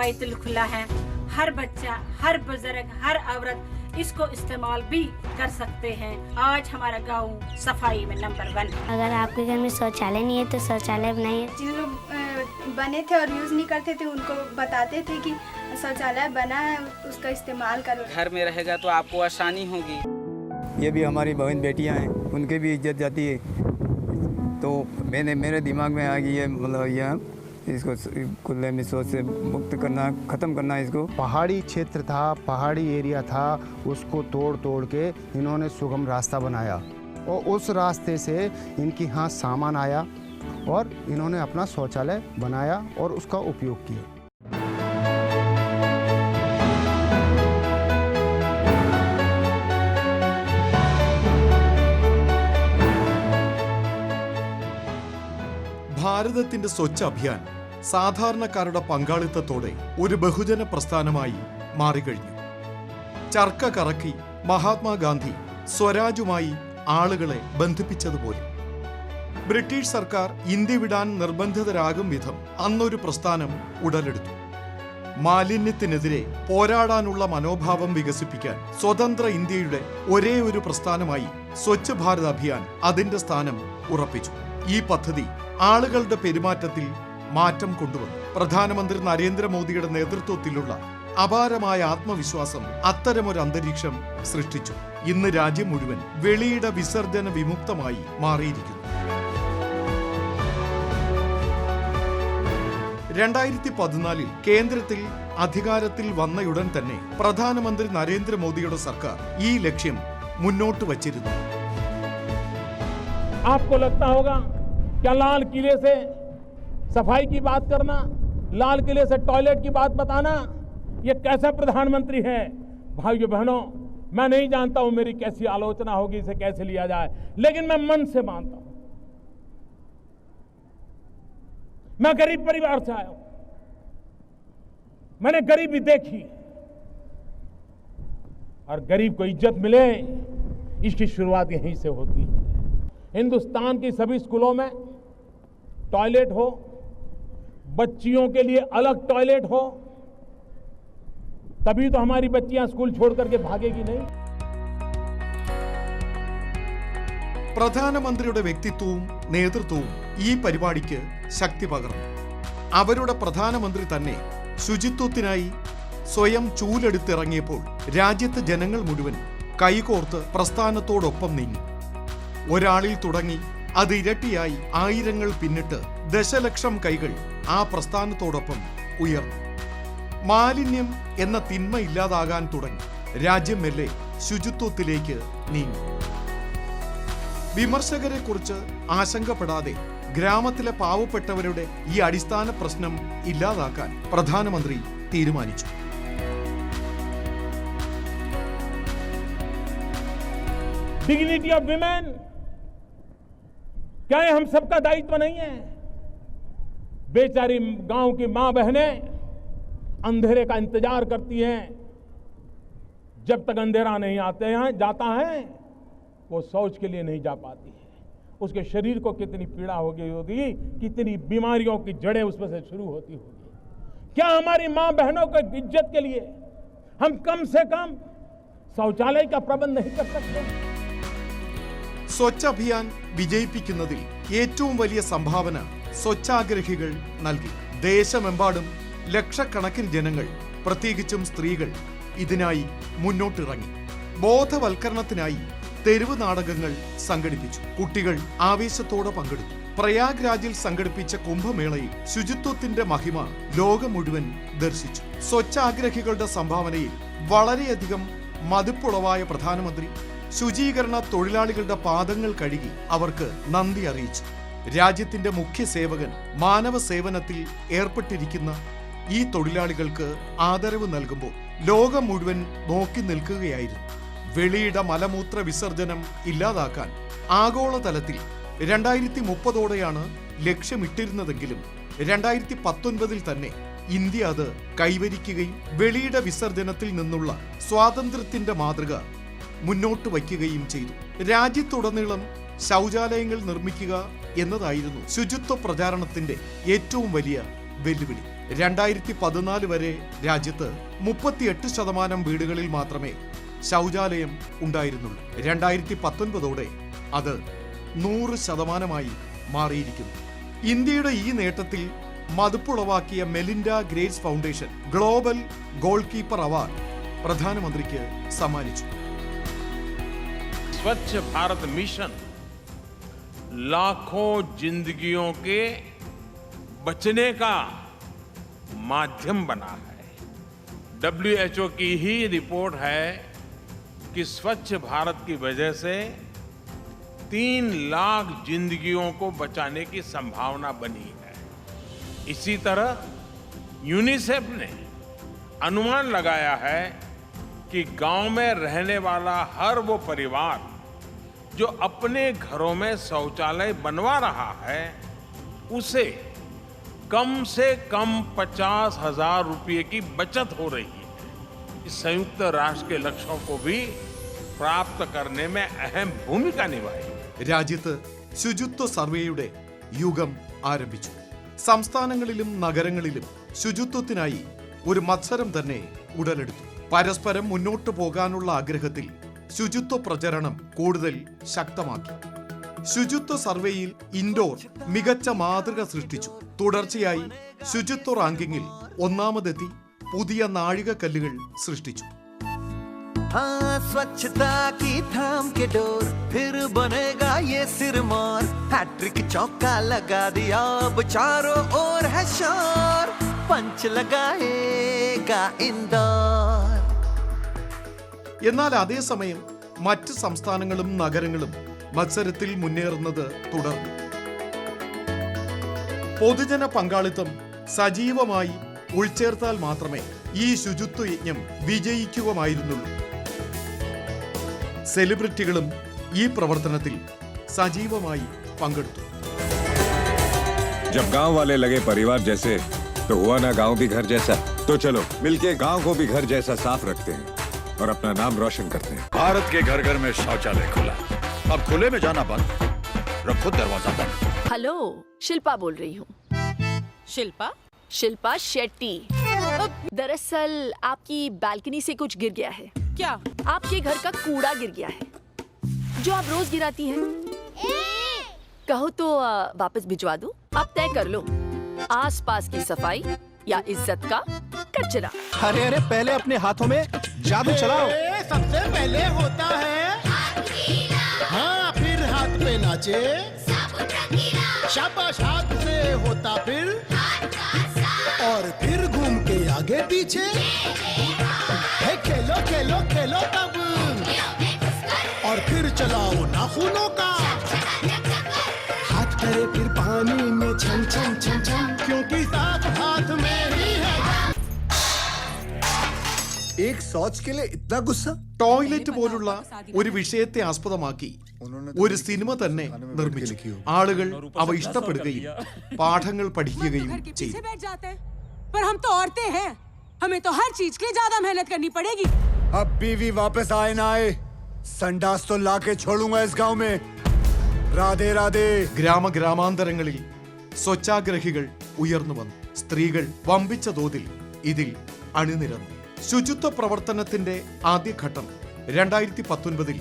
बैतुल खुला है। हर बच्चा, हर बुजुर्ग, हर औरत इसको इस्तेमाल भी कर सकते हैं। आज हमारा गांव सफाई में नंबर 1। अगर आपके घर में शौचालय नहीं है तो शौचालय बनाइए। जिन लोग बने थे और यूज़ नहीं करते थे उनको बताते थे कि शौचालय बना है, उसका इस्तेमाल करो। घर में रहेगा तो आपको आसानी होगी। ये भी हमारी बहन बेटियां हैं, उनकी भी इज्जत जाती है। तो मेरे दिमाग में आ गई है, मतलब यह इसको खुले में शौच से मुक्त करना, ख़त्म करना इसको। पहाड़ी क्षेत्र था, पहाड़ी एरिया था, उसको तोड़ के इन्होंने सुगम रास्ता बनाया और उस रास्ते से इनके यहाँ सामान आया और इन्होंने अपना शौचालय बनाया और उसका उपयोग किया। ഭാരതത്തിന്റെ സ്വച്ഛ അഭിയാൻ സാധാരണക്കാരുടെ പങ്കാളിത്തത്തോടെ ഒരു ബഹുജന പ്രസ്ഥാനമായി മാറിക്കഴിഞ്ഞു. ചർക്ക കറക്കി മഹാത്മാഗാന്ധി സ്വരാജുമായി ആളുകളെ ബന്ധിപ്പിച്ചതുപോലെ ബ്രിട്ടീഷ് സർക്കാർ ഇന്ത്യ വിടാൻ നിർബന്ധിതരാകും വിധം അന്നൊരു പ്രസ്ഥാനം ഉടലെടുത്തു. മാലിന്യത്തിനെതിരെ പോരാടാനുള്ള മനോഭാവം വികസിപ്പിക്കാൻ സ്വതന്ത്ര ഇന്ത്യയുടെ ഒരേ ഒരു പ്രസ്ഥാനമായി സ്വച്ഛ് ഭാരത് അഭിയാൻ അതിന്റെ സ്ഥാനം ഉറപ്പിച്ചു. ഈ പദ്ധതി ആളുകളുടെ പെരുമാറ്റത്തിൽ മാറ്റം കൊണ്ടുവന്നു. പ്രധാനമന്ത്രി നരേന്ദ്രമോദിയുടെ നേതൃത്വത്തിലുള്ള അപാരമായ ആത്മവിശ്വാസം അത്തരമൊരു അന്തരീക്ഷം സൃഷ്ടിച്ചു. ഇന്ന് രാജ്യം മുഴുവൻ വെളിയിട വിസർജന വിമുക്തമായി മാറിയിരിക്കുന്നു. 2014 കേന്ദ്രത്തിൽ അധികാരത്തിൽ വന്നയുടൻ തന്നെ പ്രധാനമന്ത്രി നരേന്ദ്രമോദിയുടെ സർക്കാർ ഈ ലക്ഷ്യം മുന്നോട്ട് വച്ചിരുന്നു. आपको लगता होगा क्या लाल किले से सफाई की बात करना, लाल किले से टॉयलेट की बात बताना, ये कैसा प्रधानमंत्री है? भाइयों बहनों, मैं नहीं जानता हूं मेरी कैसी आलोचना होगी, इसे कैसे लिया जाए, लेकिन मैं मन से मानता हूं। मैं गरीब परिवार से आया हूं, मैंने गरीबी देखी और गरीब को इज्जत मिले इसकी शुरुआत यहीं से होती है। हिंदुस्तान की सभी स्कूलों में टॉयलेट हो, बच्चियों के लिए अलग टॉयलेट हो, तभी तो हमारी बच्चियां स्कूल छोड़ करके भागेगी नहीं। പ്രധാനമന്ത്രിയുടെ വ്യക്തിത്വവും നേതൃത്വവും ഈ പരിപാടിക്ക് ശക്തി പകർന്നു. അവരുടെ പ്രധാനമന്ത്രി തന്നെ ശുചിത്വത്തിനായി സ്വയം ചൂലെടുത്തിറങ്ങിയപ്പോൾ രാജ്യത്തെ ജനങ്ങൾ മുഴുവൻ കൈകോർത്ത് പ്രസ്ഥാനത്തോടൊപ്പം നീങ്ങി. ഒരാളിൽ തുടങ്ങി അത് ഇരട്ടിയായി ആയിരങ്ങൾ പിന്നിട്ട് ദശലക്ഷം കൈകൾ ആ പ്രസ്ഥാനത്തോടൊപ്പം ഉയർന്നു. മാലിന്യം എന്ന തിന്മ ഇല്ലാതാകാൻ തുടങ്ങി. രാജ്യം മെല്ലെ ശുചിത്വത്തിലേക്ക് നീങ്ങി. വിമർശകരെ കുറിച്ച് ആശങ്കപ്പെടാതെ ഗ്രാമത്തിലെ പാവപ്പെട്ടവരുടെ ഈ അടിസ്ഥാന പ്രശ്നം ഇല്ലാതാക്കാൻ പ്രധാനമന്ത്രി തീരുമാനിച്ചു. डिग्निटी ऑफ विमेन, क्या ये हम सबका दायित्व नहीं है? बेचारी गांव की मां बहनें अंधेरे का इंतजार करती हैं, जब तक अंधेरा नहीं जाता है वो शौच के लिए नहीं जा पाती है। उसके शरीर को कितनी पीड़ा हो गई होगी, कितनी बीमारियों की जड़ें उसमें से शुरू होती होगी। क्या हमारी मां बहनों की इज्जत के लिए हम कम से कम शौचालय का प्रबंध नहीं कर सकते? സ്വച്ഛ അഭിയാൻ വിജയിപ്പിക്കുന്നതിൽ ഏറ്റവും വലിയ സംഭാവന സ്വച്ഛാഗ്രഹികൾ നൽകി. ദേശമെമ്പാടും ലക്ഷക്കണക്കിന് ജനങ്ങൾ, പ്രത്യേകിച്ചും സ്ത്രീകൾ ഇതിനായി മുന്നോട്ടിറങ്ങി. ബോധവൽക്കരണത്തിനായി തെരുവ് നാടകങ്ങൾ സംഘടിപ്പിച്ചു. കുട്ടികൾ ആവേശത്തോടെ പങ്കെടുത്തു. പ്രയാഗ് രാജിൽ സംഘടിപ്പിച്ച കുംഭമേളയിൽ ശുചിത്വത്തിന്റെ മഹിമ ലോകം മുഴുവൻ ദർശിച്ചു. സ്വച്ഛാഗ്രഹികളുടെ സംഭാവനയിൽ വളരെയധികം മതിപ്പുളവായ പ്രധാനമന്ത്രി ശുചീകരണ തൊഴിലാളികളുടെ പാദങ്ങൾ കഴുകി അവർക്ക് നന്ദി അറിയിച്ചു. രാജ്യത്തിന്റെ മുഖ്യ സേവകൻ മാനവ സേവനത്തിൽ ഏർപ്പെട്ടിരിക്കുന്ന ഈ തൊഴിലാളികൾക്ക് ആദരവ് നൽകുമ്പോൾ ലോകം മുഴുവൻ നോക്കി നിൽക്കുകയായിരുന്നു. വെളിയിട മലമൂത്ര വിസർജനം ഇല്ലാതാക്കാൻ ആഗോളതലത്തിൽ 2030ഓടെയാണ് ലക്ഷ്യമിട്ടിരുന്നതെങ്കിലും 2019 തന്നെ ഇന്ത്യ അത് കൈവരിക്കുകയും വെളിയിട വിസർജനത്തിൽ നിന്നുള്ള സ്വാതന്ത്ര്യത്തിന്റെ മാതൃക മുന്നോട്ട് വയ്ക്കുകയും ചെയ്തു. രാജ്യത്തുടനീളം ശൗചാലയങ്ങൾ നിർമ്മിക്കുക എന്നതായിരുന്നു ശുചിത്വ പ്രചാരണത്തിന്റെ ഏറ്റവും വലിയ വെല്ലുവിളി. 2014 വരെ രാജ്യത്ത് 38% വീടുകളിൽ മാത്രമേ ശൗചാലയം ഉണ്ടായിരുന്നുള്ളൂ. 2019 അത് 100% മാറിയിരിക്കുന്നു. ഇന്ത്യയുടെ ഈ നേട്ടത്തിൽ മതിപ്പുളവാക്കിയ Melinda Gates Foundation Global Goalkeeper Award പ്രധാനമന്ത്രിക്ക് സമ്മാനിച്ചു. स्वच्छ भारत मिशन लाखों जिंदगियों के बचने का माध्यम बना है. WHO की ही रिपोर्ट है कि स्वच्छ भारत की वजह से 3 लाख जिंदगियों को बचाने की संभावना बनी है. इसी तरह यूनिसेफ ने अनुमान लगाया है कि गांव में रहने वाला हर वो परिवार जो अपने घरों में शौचालय बनवा रहा है उसे कम से कम 50,000 रुपये की बचत हो रही है. इस संयुक्त राष्ट्र के लक्ष्यों को भी प्राप्त करने में अहम भूमिका निभाई. രാജ്യത്ത് ശുചിത്വ സർവേയുടെ യുഗം ആരംഭിച്ചു. സംസ്ഥാനങ്ങളിലും നഗരങ്ങളിലും ശുചിത്വത്തിനായി ഒരു മത്സരം തന്നെ ഉടലെടുത്തു. പരസ്പരം മുന്നോട്ടു പോകാനുള്ള ആഗ്രഹത്തിൽ ശുചിത്വ പ്രചരണം കൂടുതൽ ശക്തമാക്കി. ശുചിത്വ സർവേയിൽ ഇൻഡോർ മികച്ച മാതൃക സൃഷ്ടിച്ചു. തുടർച്ചയായി ശുചിത്വ റാങ്കിങ്ങിൽ ഒന്നാമതെത്തി പുതിയ നാഴികക്കല്ലുകൾ സൃഷ്ടിച്ചു. हाँ, स्वच्छता की थाम के डोर फिर बनेगा ये सिरमौर. हैट्रिक चौका लगा दिया अब चारों ओर है शोर. पंच लगाएगा इंदौर. എന്നാൽ അതേസമയം മറ്റ് സംസ്ഥാനങ്ങളും നഗരങ്ങളും മത്സരത്തിൽ മുന്നേറുന്നത് തുടർന്നു. പൊതുജന പങ്കാളിത്തം സജീവമായി ഉൾച്ചേർത്താൽ മാത്രമേ ഈ ശുചിത്വ യജ്ഞം വിജയിക്കുമായിരുന്നുള്ളൂ. സെലിബ്രിറ്റികളും ഈ പ്രവർത്തനത്തിൽ സജീവമായി പങ്കെടുത്തു. जब गांव वाले लगे परिवार जैसे तो हुआ ना गांव भी घर जैसा. तो चलो मिलके गांव को भी घर जैसा साफ रखते हैं और अपना नाम रोशन करते हैं. भारत के घर घर में शौचालय खुला, अब खुले में जाना बंद, रखो दरवाजा बंद. हेलो, शिल्पा बोल रही हूँ. शिल्पा? शिल्पा शेट्टी. दरअसल आपकी बालकनी से कुछ गिर गया है. क्या? आपके घर का कूड़ा गिर गया है जो आप रोज गिराती हैं. कहो तो वापस भिजवा दूं. अब तय कर लो, आसपास की सफाई या इज्जत का कचरा. अरे अरे, पहले अपने हाथों में जादू चलाओ. सबसे पहले होता है हाँ, फिर हाथ पे नाचे. शाबाश, हाथ से होता फिर और फिर घूम के आगे पीछे. है खेलो खेलो खेलो तब और फिर चलाओ नाखूनों का. हाथ करे फिर पानी में छम छम छम छम, क्योंकि साफ हाथ में ही है. एक शौच के लिए इतना गुस्सा. ടോയ്ലറ്റ് പോലുള്ള ഒരു വിഷയത്തെ ആസ്പദമാക്കി ഒരു സിനിമ തന്നെ നിർമ്മിച്ചു. ആളുകൾ അവ ഇഷ്ടപ്പെടുകയും പാഠങ്ങൾ പഠിക്കുകയും ചെയ്തു. पर हम तो औरतें हैं, हमें तो हर चीज के लिए ज्यादा मेहनत करनी पड़ेगी. अब बीवी वापस आए ना आए, संडास तो लाके छोड़ूंगा इस गांव में. राधे राधे. ഗ്രാമാന്തരങ്ങളിൽ സ്വച്ഛാഗ്രഹികൾ ഉയർന്നു വന്നു. സ്ത്രീകൾ വമ്പിച്ച തോതിൽ ഇതിൽ അണിനിരന്നു. ശുചിത്വ പ്രവർത്തനത്തിന്റെ ആദ്യഘട്ടം 2019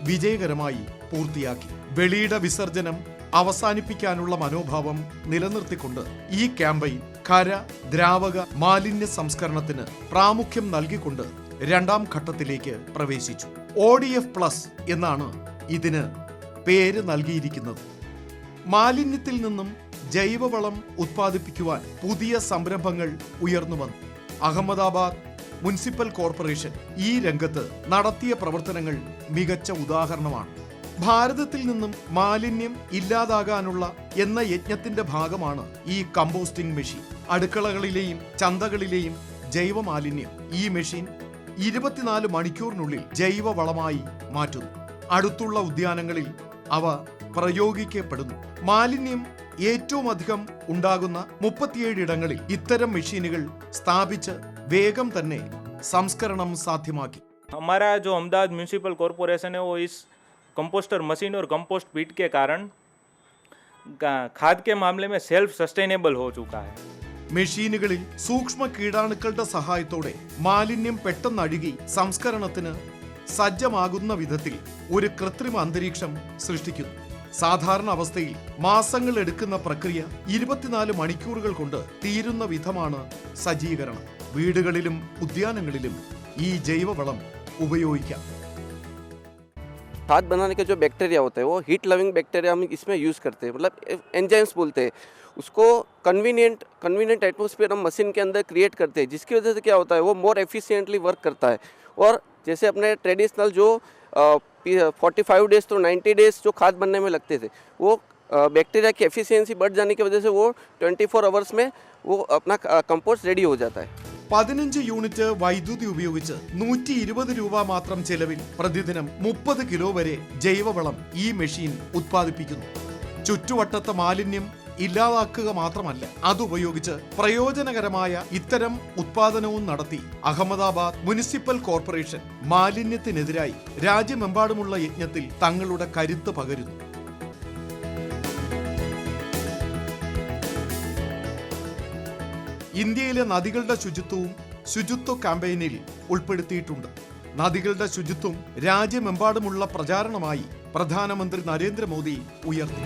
വിജയകരമായി പൂർത്തിയാക്കി. വെളിയിട വിസർജനം അവസാനിപ്പിക്കാനുള്ള മനോഭാവം നിലനിർത്തിക്കൊണ്ട് ഈ ക്യാമ്പയിൻ ഖര ദ്രാവക മാലിന്യ സംസ്കരണത്തിന് പ്രാമുഖ്യം നൽകിക്കൊണ്ട് രണ്ടാം ഘട്ടത്തിലേക്ക് പ്രവേശിച്ചു. ODF+ എന്നാണ് ഇതിന് പേര് നൽകിയിരിക്കുന്നത്. മാലിന്യത്തിൽ നിന്നും ജൈവവളം ഉത്പാദിപ്പിക്കുവാൻ പുതിയ സംരംഭങ്ങൾ ഉയർന്നു വന്നു. അഹമ്മദാബാദ് മുനിസിപ്പൽ കോർപ്പറേഷൻ ഈ രംഗത്ത് നടത്തിയ പ്രവർത്തനങ്ങൾ മികച്ച ഉദാഹരണമാണ്. ഭാരതത്തിൽ നിന്നും മാലിന്യം ഇല്ലാതാകാനുള്ള എന്ന യജ്ഞത്തിന്റെ ഭാഗമാണ് ഈ കമ്പോസ്റ്റിംഗ് മെഷീൻ. അടുക്കളകളിലെയും ചന്തകളിലെയും ജൈവ മാലിന്യം ഈ മെഷീൻ 24 മണിക്കൂറിനുള്ളിൽ ജൈവവളമായി മാറ്റുന്നു. അടുത്തുള്ള ഉദ്യാനങ്ങളിൽ അവ പ്രയോഗിക്കപ്പെടുന്നു. മാലിന്യം ഏറ്റവും അധികം ഉണ്ടാകുന്ന 37 ഇടങ്ങളിൽ ഇത്തരം മെഷീനുകൾ സ്ഥാപിച്ച് വേഗം തന്നെ സംസ്കരണം സാധ്യമാക്കി. हमारा जो अहमदाबाद म्यूनिसिपल कॉरपोरेशन है वो इस कंपोस्टर मशीन और कंपोस्ट पिट के कारण खाद के मामले में सेल्फ सस्टेनेबल हो चुका है. മെഷീനുകളിൽ സൂക്ഷ്മ കീടാണുക്കളുടെ സഹായത്തോടെ മാലിന്യം പെട്ടെന്ന് അഴുകി സംസ്കരണത്തിന് സജ്ജമാകുന്ന വിധത്തിൽ ഒരു കൃത്രിമ അന്തരീക്ഷം സൃഷ്ടിക്കുന്നു. സാധാരണ അവസ്ഥയിൽ മാസങ്ങൾ എടുക്കുന്ന പ്രക്രിയ 24 മണിക്കൂറുകൾ കൊണ്ട് തീരുന്ന വിധമാണ് സജ്ജീകരണം. വീടുകളിലും ഉദ്യാനങ്ങളിലും ഈ ജൈവവളം ഉപയോഗിക്കാം. खाद बनाने के जो बैक्टीरिया होते हैं वो हीट लविंग बैक्टीरिया हम इसमें यूज़ करते हैं, मतलब एंजाइम्स बोलते हैं उसको. कन्वीनियंट एटमॉस्फेयर हम मशीन के अंदर क्रिएट करते हैं, जिसकी वजह से क्या होता है वो मोर एफिशिएंटली वर्क करता है. और जैसे अपने ट्रेडिशनल जो 45 डेज तो 90 डेज जो खाद बनने में लगते थे, वो बैक्टीरिया की एफिशिएंसी बढ़ जाने की वजह से वो 24 आवर्स में वो अपना कंपोस्ट रेडी हो जाता है. 15 യൂണിറ്റ് വൈദ്യുതി ഉപയോഗിച്ച് 120 രൂപ മാത്രം ചെലവിൽ പ്രതിദിനം 30 കിലോ വരെ ജൈവവളം ഈ മെഷീൻ ഉത്പാദിപ്പിക്കുന്നു. ചുറ്റുവട്ടത്തെ മാലിന്യം ഇല്ലാതാക്കുക മാത്രമല്ല, അതുപയോഗിച്ച് പ്രയോജനകരമായ ഇത്തരം ഉത്പാദനവും നടത്തി അഹമ്മദാബാദ് മുനിസിപ്പൽ കോർപ്പറേഷൻ മാലിന്യത്തിനെതിരായി രാജ്യമെമ്പാടുമുള്ള യജ്ഞത്തിൽ തങ്ങളുടെ കരുത്ത് പകരുന്നു. ഇന്ത്യയിലെ നദികളുടെ ശുചിത്വ ക്യാമ്പയിനിൽ ഉൾപ്പെടുത്തിയിട്ടുണ്ട്. നദികളുടെ ശുചിത്വം രാജ്യമെമ്പാടുമുള്ള പ്രചാരണമായി പ്രധാനമന്ത്രി നരേന്ദ്രമോദി ഉയർത്തി.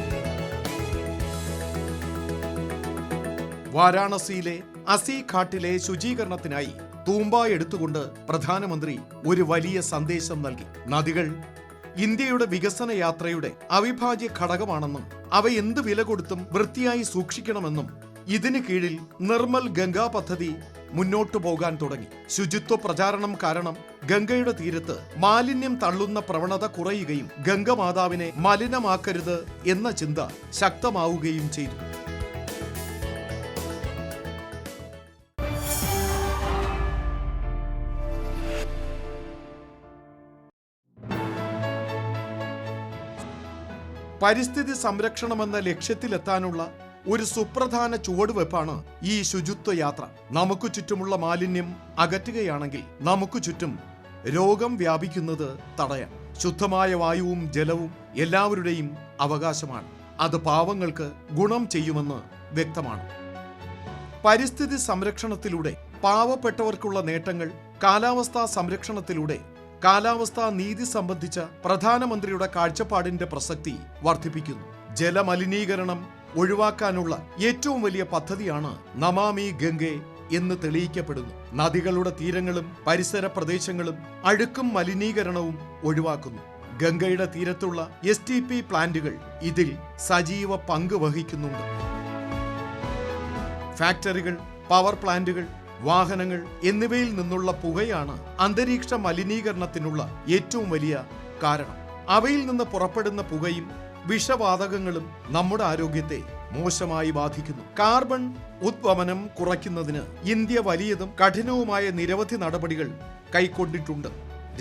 വാരാണസിയിലെ അസി ഘാട്ടിലെ ശുചീകരണത്തിനായി തൂമ്പ എടുത്തുകൊണ്ട് പ്രധാനമന്ത്രി ഒരു വലിയ സന്ദേശം നൽകി. നദികൾ ഇന്ത്യയുടെ വികസന യാത്രയുടെ അവിഭാജ്യ ഘടകമാണെന്നും അവ എന്ത് വില കൊടുത്തും വൃത്തിയായി സൂക്ഷിക്കണമെന്നും ഇതിന് കീഴിൽ നിർമ്മൽ ഗംഗാ പദ്ധതി മുന്നോട്ടു പോകാൻ തുടങ്ങി. ശുചിത്വ പ്രചാരണം കാരണം ഗംഗയുടെ തീരത്ത് മാലിന്യം തള്ളുന്ന പ്രവണത കുറയുകയും ഗംഗമാതാവിനെ മലിനമാക്കരുത് എന്ന ചിന്ത ശക്തമാവുകയും ചെയ്തു. പരിസ്ഥിതി സംരക്ഷണമെന്ന ലക്ഷ്യത്തിലെത്താനുള്ള ഒരു സുപ്രധാന ചുവടുവെപ്പാണ് ഈ ശുചിത്വ യാത്ര. നമുക്ക് ചുറ്റുമുള്ള മാലിന്യം അകറ്റുകയാണെങ്കിൽ നമുക്ക് ചുറ്റും രോഗം വ്യാപിക്കുന്നത് തടയാം. ശുദ്ധമായ വായുവും ജലവും എല്ലാവരുടെയും അവകാശമാണ്. അത് പാവങ്ങൾക്ക് ഗുണം ചെയ്യുമെന്ന് വ്യക്തമാണ്. പരിസ്ഥിതി സംരക്ഷണത്തിലൂടെ പാവപ്പെട്ടവർക്കുള്ള നേട്ടങ്ങൾ, കാലാവസ്ഥാ സംരക്ഷണത്തിലൂടെ കാലാവസ്ഥാ നീതി സംബന്ധിച്ച പ്രധാനമന്ത്രിയുടെ കാഴ്ചപ്പാടിന്റെ പ്രസക്തി വർദ്ധിപ്പിക്കുന്നു. ജലമലിനീകരണം ഒഴിവാക്കാനുള്ള ഏറ്റവും വലിയ പദ്ധതിയാണ് നമാമി ഗംഗെ എന്ന് തെളിയിക്കപ്പെടുന്നു. നദികളുടെ തീരങ്ങളും പരിസര പ്രദേശങ്ങളും അഴുക്കും മലിനീകരണവും ഒഴിവാക്കുന്നു. ഗംഗയുടെ തീരത്തുള്ള STP പ്ലാന്റുകൾ ഇതിൽ സജീവ പങ്ക് വഹിക്കുന്നുണ്ട്. ഫാക്ടറികൾ, പവർ പ്ലാന്റുകൾ, വാഹനങ്ങൾ എന്നിവയിൽ നിന്നുള്ള പുകയാണ് അന്തരീക്ഷ മലിനീകരണത്തിനുള്ള ഏറ്റവും വലിയ കാരണം. അവയിൽ നിന്ന് പുറപ്പെടുന്ന പുകയും വിഷവാതകങ്ങളും നമ്മുടെ ആരോഗ്യത്തെ മോശമായി ബാധിക്കുന്നു. കാർബൺ ഉദ്വമനം കുറയ്ക്കുന്നതിന് ഇന്ത്യ വലിയതും കഠിനവുമായ നിരവധി നടപടികൾ കൈക്കൊണ്ടിട്ടുണ്ട്.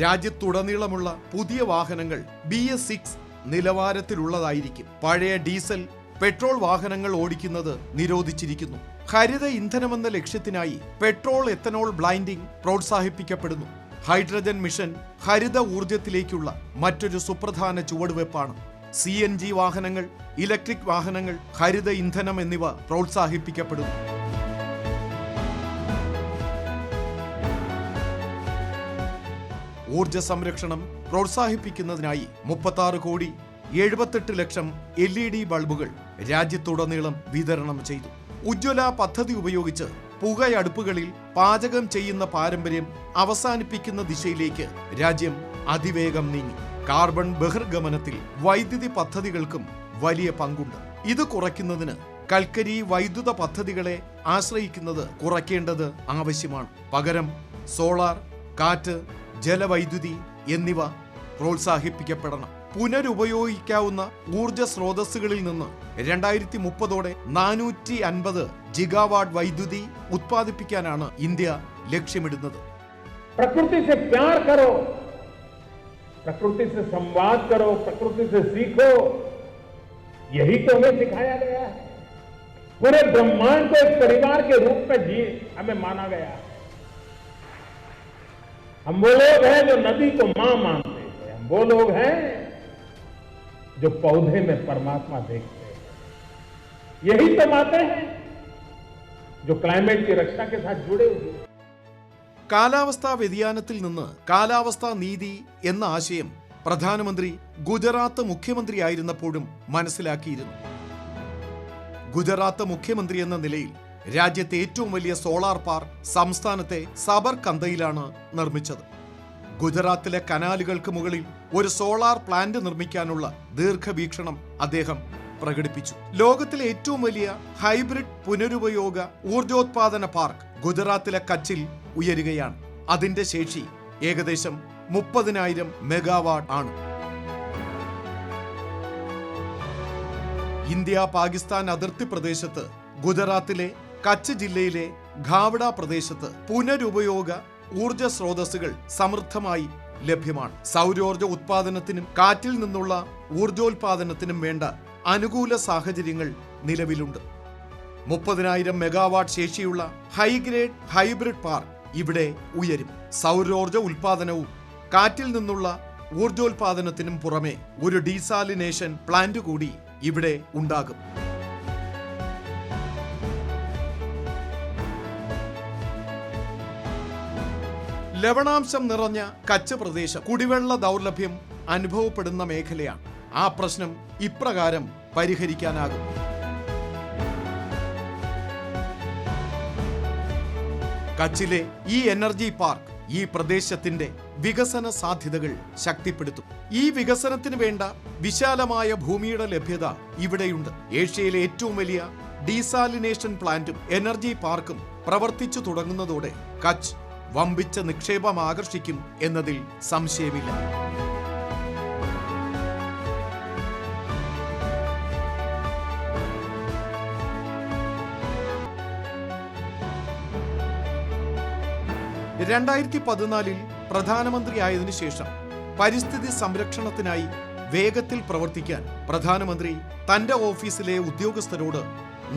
രാജ്യത്തുടനീളമുള്ള പുതിയ വാഹനങ്ങൾ BS6 നിലവാരത്തിലുള്ളതായിരിക്കും. പഴയ ഡീസൽ, പെട്രോൾ വാഹനങ്ങൾ ഓടിക്കുന്നത് നിരോധിച്ചിരിക്കുന്നു. ഹരിത ഇന്ധനമെന്ന ലക്ഷ്യത്തിനായി പെട്രോൾ, എത്തനോൾ ബ്ലൈൻഡിംഗ് പ്രോത്സാഹിപ്പിക്കപ്പെടുന്നു. ഹൈഡ്രജൻ മിഷൻ ഹരിത ഊർജത്തിലേക്കുള്ള മറ്റൊരു സുപ്രധാന ചുവടുവെപ്പാണ്. CNG വാഹനങ്ങൾ, ഇലക്ട്രിക് വാഹനങ്ങൾ, ഹരിത ഇന്ധനം എന്നിവ പ്രോത്സാഹിപ്പിക്കപ്പെടുന്നു. ഊർജ സംരക്ഷണം പ്രോത്സാഹിപ്പിക്കുന്നതിനായി 36,78,00,000 LED ബൾബുകൾ രാജ്യത്തുടനീളം വിതരണം ചെയ്തു. ഉജ്ജ്വല പദ്ധതി ഉപയോഗിച്ച് പുകയടുപ്പുകളിൽ പാചകം ചെയ്യുന്ന പാരമ്പര്യം അവസാനിപ്പിക്കുന്ന ദിശയിലേക്ക് രാജ്യം അതിവേഗം നീങ്ങി. കാർബൺ ബഹിർഗമനത്തിൽ വൈദ്യുതി പദ്ധതികൾക്കും വലിയ പങ്കുണ്ട്. ഇത് കുറയ്ക്കുന്നതിന് കൽക്കരി വൈദ്യുത പദ്ധതികളെ ആശ്രയിക്കുന്നത് കുറയ്ക്കേണ്ടത് ആവശ്യമാണ്. പകരം സോളാർ, കാറ്റ്, ജലവൈദ്യുതി എന്നിവ പ്രോത്സാഹിപ്പിക്കപ്പെടണം. പുനരുപയോഗിക്കാവുന്ന ഊർജ സ്രോതസ്സുകളിൽ നിന്ന് 2030 450 ജിഗാവാട്ട് വൈദ്യുതി ഉത്പാദിപ്പിക്കാനാണ് ഇന്ത്യ ലക്ഷ്യമിടുന്നത്. प्रकृति से प्यार करो, प्रकृति से संवाद करो, प्रकृति से सीखो, यही तो हमें सिखाया गया है. पूरे ब्रह्मांड को एक परिवार के रूप में हमें माना गया है. हम वो लोग हैं जो नदी को मां मानते हैं. हम वो लोग हैं जो पौधे में परमात्मा देखते हैं. यही तो बातें हैं. जो क्लाइमेट की रक्षा के साथ जुड़े हुए। കാലാവസ്ഥാ വ്യതിയാനത്തിൽ നിന്ന് കാലാവസ്ഥാ നീതി എന്ന ആശയം പ്രധാനമന്ത്രി ഗുജറാത്ത് മുഖ്യമന്ത്രിയായിരുന്നപ്പോഴും മനസ്സിലാക്കിയിരുന്നു. ഗുജറാത്ത് മുഖ്യമന്ത്രി എന്ന നിലയിൽ രാജ്യത്തെ ഏറ്റവും വലിയ സോളാർ പാർക്ക് സംസ്ഥാനത്തെ സബർകന്തയിലാണ് നിർമ്മിച്ചത്. ഗുജറാത്തിലെ കനാലുകൾക്ക് മുകളിൽ ഒരു സോളാർ പ്ലാന്റ് നിർമ്മിക്കാനുള്ള ദീർഘവീക്ഷണം അദ്ദേഹം പ്രകടിപ്പിച്ചു. ലോകത്തിലെ ഏറ്റവും വലിയ ഹൈബ്രിഡ് പുനരുപയോഗ ഊർജോത്പാദന പാർക്ക് ഗുജറാത്തിലെ കച്ചിൽ ഉയരുകയാണ്. അതിന്റെ ശേഷി ഏകദേശം 30,000 മെഗാവാട്ട് ആണ്. ഇന്ത്യ പാകിസ്ഥാൻ അതിർത്തി പ്രദേശത്ത് ഗുജറാത്തിലെ കച്ച് ജില്ലയിലെ ഖാവ്ഡ പ്രദേശത്ത് പുനരുപയോഗ ഊർജ സ്രോതസ്സുകൾ സമൃദ്ധമായി ലഭ്യമാണ്. സൗരോർജ ഉത്പാദനത്തിനും കാറ്റിൽ നിന്നുള്ള ഊർജോത്പാദനത്തിനും വേണ്ട അനുകൂല സാഹചര്യങ്ങൾ നിലവിലുണ്ട്. 30,000 മെഗാവാട്ട് ശേഷിയുള്ള ഹൈഗ്രേഡ് ഹൈബ്രിഡ് പാർക്ക് ഇവിടെ ഉയരും. സൗരോർജ ഉൽപാദനവും കാറ്റിൽ നിന്നുള്ള ഊർജോത്പാദനത്തിനും പുറമെ ഒരു ഡീസാലിനേഷൻ പ്ലാന്റ് കൂടി ഇവിടെ ഉണ്ടാകും. ലവണാംശം നിറഞ്ഞ കച്ച് പ്രദേശം കുടിവെള്ള ദൗർലഭ്യം അനുഭവപ്പെടുന്ന മേഖലയാണ്. ആ പ്രശ്നം ഇപ്രകാരം പരിഹരിക്കാനാകും. കച്ചിലെ ഈ എനർജി പാർക്ക് ഈ പ്രദേശത്തിന്റെ വികസന സാധ്യതകൾ ശക്തിപ്പെടുത്തും. ഈ വികസനത്തിന് വേണ്ട വിശാലമായ ഭൂമിയുടെ ലഭ്യത ഇവിടെയുണ്ട്. ഏഷ്യയിലെ ഏറ്റവും വലിയ ഡീസാലിനേഷൻ പ്ലാന്റും എനർജി പാർക്കും പ്രവർത്തിച്ചു തുടങ്ങുന്നതോടെ കച്ച് വമ്പിച്ച നിക്ഷേപം ആകർഷിക്കും എന്നതിൽ സംശയമില്ല. ൽ പ്രധാനമന്ത്രിയായതിനു ശേഷം പരിസ്ഥിതി സംരക്ഷണത്തിനായി വേഗത്തിൽ പ്രവർത്തിക്കാൻ പ്രധാനമന്ത്രി തന്റെ ഓഫീസിലെ ഉദ്യോഗസ്ഥരോട്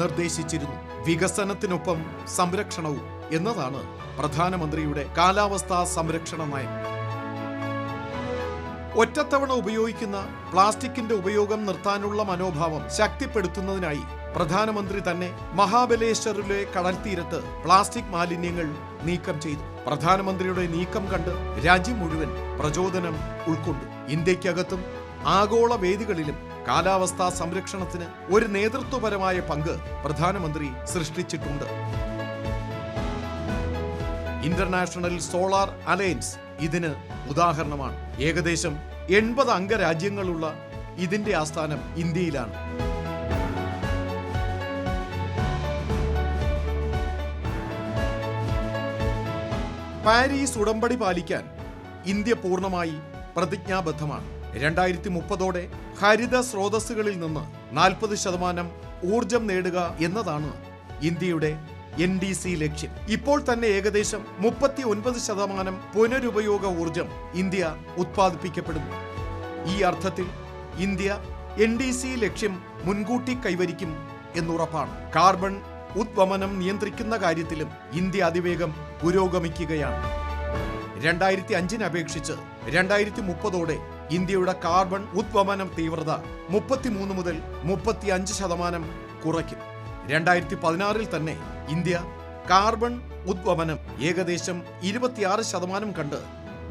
നിർദ്ദേശിച്ചിരുന്നു. വികസനത്തിനൊപ്പം സംരക്ഷണവും എന്നതാണ് പ്രധാനമന്ത്രിയുടെ കാലാവസ്ഥാ സംരക്ഷണ നയം. ഒറ്റത്തവണ ഉപയോഗിക്കുന്ന പ്ലാസ്റ്റിക്കിന്റെ ഉപയോഗം നിർത്താനുള്ള മനോഭാവം ശക്തിപ്പെടുത്തുന്നതിനായി പ്രധാനമന്ത്രി തന്നെ മഹാബലേശ്വറിലെ കടൽത്തീരത്ത് പ്ലാസ്റ്റിക് മാലിന്യങ്ങൾ നീക്കം ചെയ്തു. പ്രധാനമന്ത്രിയുടെ നീക്കം കണ്ട് രാജ്യം മുഴുവൻ പ്രചോദനം ഉൾക്കൊണ്ടു. ഇന്ത്യക്കകത്തും ആഗോള വേദികളിലും കാലാവസ്ഥാ സംരക്ഷണത്തിന് ഒരു നേതൃത്വപരമായ പങ്ക് പ്രധാനമന്ത്രി സൃഷ്ടിച്ചിട്ടുണ്ട്. ഇന്റർനാഷണൽ സോളാർ അലയൻസ് ഇതിന് ഉദാഹരണമാണ്. ഏകദേശം 80 അംഗരാജ്യങ്ങളുള്ള ഇതിന്റെ ആസ്ഥാനം ഇന്ത്യയിലാണ്. പാരീസ് ഉടമ്പടി പാലിക്കാൻ ഇന്ത്യ പൂർണ്ണമായി പ്രതിജ്ഞാബദ്ധമാണ്. 2030 ഹരിത സ്രോതസ്സുകളിൽ നിന്ന് 40% ഊർജം നേടുക എന്നതാണ് ഇന്ത്യയുടെ NDC ലക്ഷ്യം. ഇപ്പോൾ തന്നെ ഏകദേശം 39% പുനരുപയോഗ ഊർജം ഇന്ത്യ ഉത്പാദിപ്പിക്കപ്പെടുന്നു. ഈ അർത്ഥത്തിൽ ഇന്ത്യ NDC ലക്ഷ്യം മുൻകൂട്ടി കൈവരിക്കും എന്നുറപ്പാണ്. കാർബൺ ഉദ്വമനം നിയന്ത്രിക്കുന്ന കാര്യത്തിലും ഇന്ത്യ അതിവേഗം പുരോഗമിക്കുകയാണ്. 2005 അപേക്ഷിച്ച് 2030 ഇന്ത്യയുടെ കാർബൺ ഉദ്വമനം തീവ്രത 33 മുതൽ 35% കുറയ്ക്കും. 2016 തന്നെ ഇന്ത്യ കാർബൺ ഉദ്വമനം ഏകദേശം 26% കണ്ട്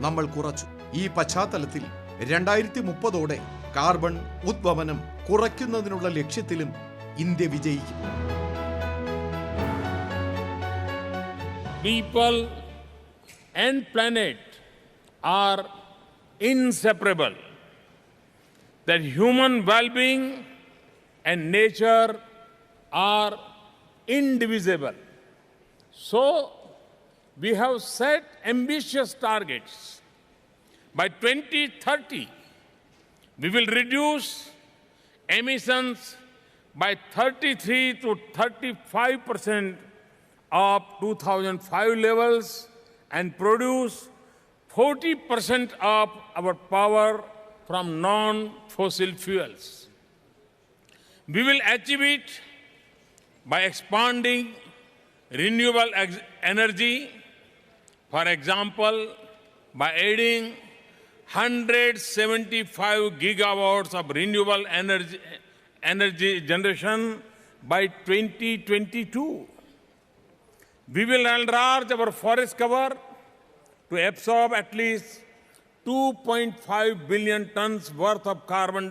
നമ്മൾ കുറച്ചു. ഈ പശ്ചാത്തലത്തിൽ 2030 കാർബൺ ഉദ്വമനം കുറയ്ക്കുന്നതിനുള്ള ലക്ഷ്യത്തിലും ഇന്ത്യ വിജയിക്കും. People and planet are inseparable. That human well-being and nature are indivisible. So, we have set ambitious targets. By 2030, we will reduce emissions by 33 to 35% of 2005 levels and produce 40% of our power from non-fossil fuels. We will achieve it by expanding renewable energy, for example, by adding 175 gigawatts of renewable energy generation by 2022. We will enlarge our forest cover to absorb at least 2.5 billion tons worth of carbon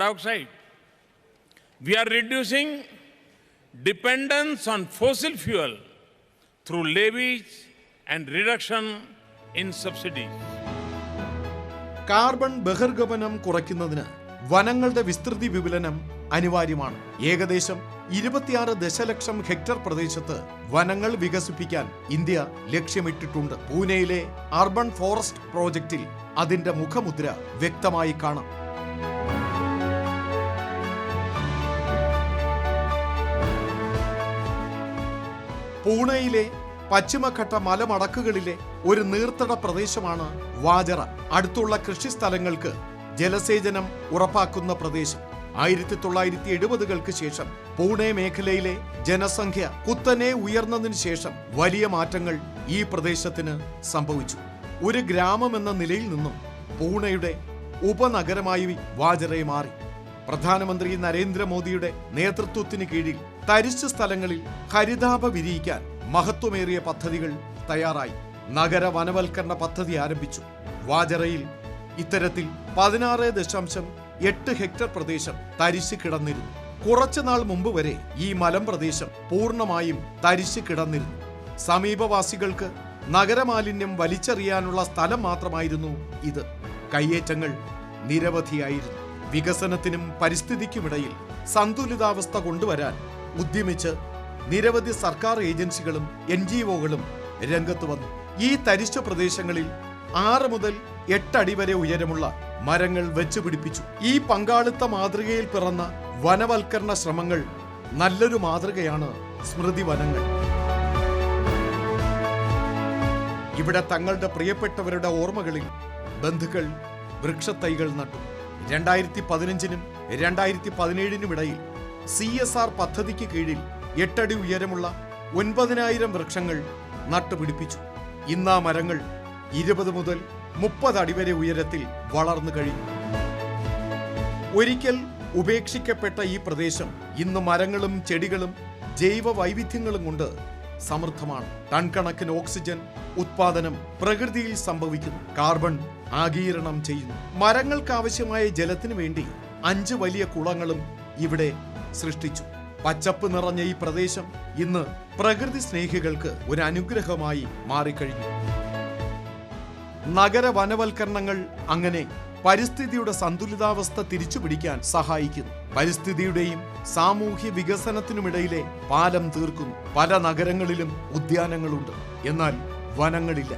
dioxide. We are reducing dependence on fossil fuel through levies and reduction in subsidies. Carbon ബഹിർഗമനം കുറയ്ക്കുന്നതിന് വനങ്ങളുടെ വിസ്തൃതി വിപുലനം അനിവാര്യമാണ്. ഏകദേശം 26 ദശലക്ഷം hectare പ്രദേശത്ത് വനങ്ങൾ വികസിപ്പിക്കാൻ ഇന്ത്യ ലക്ഷ്യമിട്ടിട്ടുണ്ട്. പൂനെയിലെ അർബൻ ഫോറസ്റ്റ് പ്രോജക്റ്റിൽ അതിന്റെ മുഖമുദ്ര വ്യക്തമായി കാണാം. പൂനെയിലെ പശ്ചിമഘട്ട മലമടക്കുകളിലെ ഒരു നീർത്തട പ്രദേശമാണ് വാജറ. അടുത്തുള്ള കൃഷിസ്ഥലങ്ങൾക്ക് ജലസേചനം ഉറപ്പാക്കുന്ന പ്രദേശം. 1970-കൾക്ക് ശേഷം പൂനെ മേഖലയിലെ ജനസംഖ്യ കുത്തനെ ഉയർന്നതിന് ശേഷം വലിയ മാറ്റങ്ങൾ ഈ പ്രദേശത്തിന് സംഭവിച്ചു. ഒരു ഗ്രാമമെന്ന നിലയിൽ നിന്നും പൂനെയുടെ ഉപനഗരമായി വാജറയെ മാറി. പ്രധാനമന്ത്രി നരേന്ദ്രമോദിയുടെ നേതൃത്വത്തിന് കീഴിൽ തരിശ് സ്ഥലങ്ങളിൽ ഹരിതാഭ വിരിയിക്കാൻ മഹത്വമേറിയ പദ്ധതികൾ തയ്യാറായി. നഗര വനവൽക്കരണ പദ്ധതി ആരംഭിച്ചു. വാജറയിൽ ഇത്തരത്തിൽ 16.8 ഹെക്ടർ പ്രദേശം തരിശ് കിടന്നിരുന്നു. കുറച്ചുനാൾ മുമ്പ് വരെ ഈ മലമ്പ്രദേശം പൂർണ്ണമായും തരിശ് കിടന്നിരുന്നു. സമീപവാസികൾക്ക് നഗരമാലിന്യം വലിച്ചെറിയാനുള്ള സ്ഥലം മാത്രമായിരുന്നു ഇത്. കയ്യേറ്റങ്ങൾ നിരവധിയായിരുന്നു. വികസനത്തിനും പരിസ്ഥിതിക്കുമിടയിൽ സന്തുലിതാവസ്ഥ കൊണ്ടുവരാൻ ഉദ്യമിച്ച് നിരവധി സർക്കാർ ഏജൻസികളും NGOകളും രംഗത്ത് വന്നു. ഈ തരിശു പ്രദേശങ്ങളിൽ 6 മുതൽ 8 അടി വരെ ഉയരമുള്ള മരങ്ങൾ വെച്ചുപിടിപ്പിച്ചു. ഈ പങ്കാളിത്ത മാതൃകയിൽ പിറന്ന വനവൽക്കരണ ശ്രമങ്ങൾ നല്ലൊരു മാതൃകയാണ് സ്മൃതി വനങ്ങൾ. ഇവിടെ തങ്ങളുടെ പ്രിയപ്പെട്ടവരുടെ ഓർമ്മകളിൽ ബന്ധുക്കൾ വൃക്ഷത്തൈകൾ നട്ടു. 2015-നും 2017-നും ഇടയിൽ CSR പദ്ധതിക്ക് കീഴിൽ 8 അടി ഉയരമുള്ള 9,000 വൃക്ഷങ്ങൾ നട്ടുപിടിപ്പിച്ചു. ഇന്ന് ആ മരങ്ങൾ 20 മുതൽ 30 അടി വരെ ഉയരത്തിൽ വളർന്നു കഴിഞ്ഞു. ഒരിക്കൽ ഉപേക്ഷിക്കപ്പെട്ട ഈ പ്രദേശം ഇന്ന് മരങ്ങളും ചെടികളും ജൈവ വൈവിധ്യങ്ങളും കൊണ്ട് സമൃദ്ധമാണ്. ടൺ കണക്കിന് ഓക്സിജൻ ഉത്പാദനം പ്രകൃതിയിൽ സംഭവിക്കുന്നു. കാർബൺ ആഗിരണം ചെയ്യുന്നു. മരങ്ങൾക്കാവശ്യമായ ജലത്തിനു വേണ്ടി 5 വലിയ കുളങ്ങളും ഇവിടെ സൃഷ്ടിച്ചു. പച്ചപ്പ് നിറഞ്ഞ ഈ പ്രദേശം ഇന്ന് പ്രകൃതി സ്നേഹികൾക്ക് ഒരു അനുഗ്രഹമായി മാറിക്കഴിഞ്ഞു. നഗര വനവൽക്കരണങ്ങൾ അങ്ങനെ പരിസ്ഥിതിയുടെ സന്തുലിതാവസ്ഥ തിരിച്ചുപിടിക്കാൻ സഹായിക്കുന്നു. പരിസ്ഥിതിയുടെയും സാമൂഹ്യ വികസനത്തിനുമിടയിലെ പാലം തീർക്കുന്നു. പല നഗരങ്ങളിലും ഉദ്യാനങ്ങളുണ്ട്, എന്നാൽ വനങ്ങളില്ല.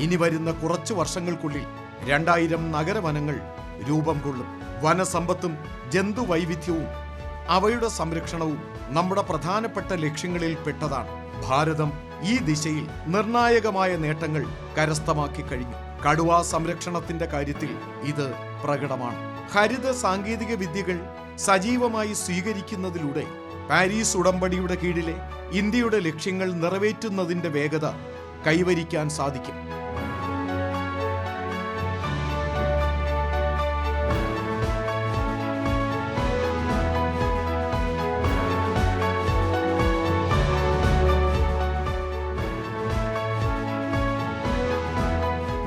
ഇനി വരുന്ന കുറച്ചു വർഷങ്ങൾക്കുള്ളിൽ 2000 നഗരവനങ്ങൾ രൂപം കൊള്ളും. വനസമ്പത്തും ജന്തുവൈവിധ്യവും അവയുടെ സംരക്ഷണവും നമ്മുടെ പ്രധാനപ്പെട്ട ലക്ഷ്യങ്ങളിൽ പെട്ടതാണ്. ഭാരതം ഈ ദിശയിൽ നിർണായകമായ നേട്ടങ്ങൾ കരസ്ഥമാക്കി കഴിഞ്ഞു. കടുവാ സംരക്ഷണത്തിന്റെ കാര്യത്തിൽ ഇത് പ്രകടമാണ്. ഹരിത സാങ്കേതിക വിദ്യകൾ സജീവമായി സ്വീകരിക്കുന്നതിലൂടെ പാരീസ് ഉടമ്പടിയുടെ കീഴിലെ ഇന്ത്യയുടെ ലക്ഷ്യങ്ങൾ നിറവേറ്റുന്നതിന്റെ വേഗത കൈവരിക്കാൻ സാധിക്കും.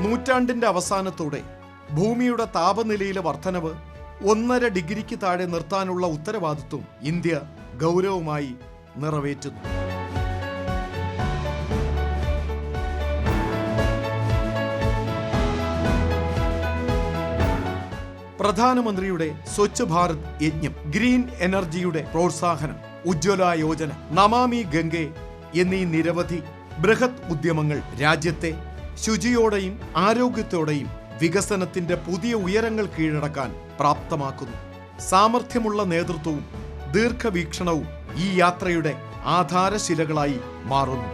നൂറ്റാണ്ടിന്റെ അവസാനത്തോടെ ഭൂമിയുടെ താപനിലയിലെ വർധനവ് 1.5 ഡിഗ്രിക്ക് താഴെ നിർത്താനുള്ള ഉത്തരവാദിത്വം ഇന്ത്യ ഗൗരവമായി നിറവേറ്റുന്നു. പ്രധാനമന്ത്രിയുടെ സ്വച്ഛ് ഭാരത് യജ്ഞം, ഗ്രീൻ എനർജിയുടെ പ്രോത്സാഹനം, ഉജ്ജ്വല യോജന, നമാമി ഗംഗെ എന്നീ നിരവധി ബൃഹത് ഉദ്യമങ്ങൾ രാജ്യത്തെ ശുചിയോടെയും ആരോഗ്യത്തോടെയും വികസനത്തിന്റെ പുതിയ ഉയരങ്ങൾ കീഴടക്കാൻ പ്രാപ്തമാക്കുന്നു. സാമർഥ്യമുള്ള നേതൃത്വവും ദീർഘവീക്ഷണവും ഈ യാത്രയുടെ ആധാരശിലകളായി മാറുന്നു.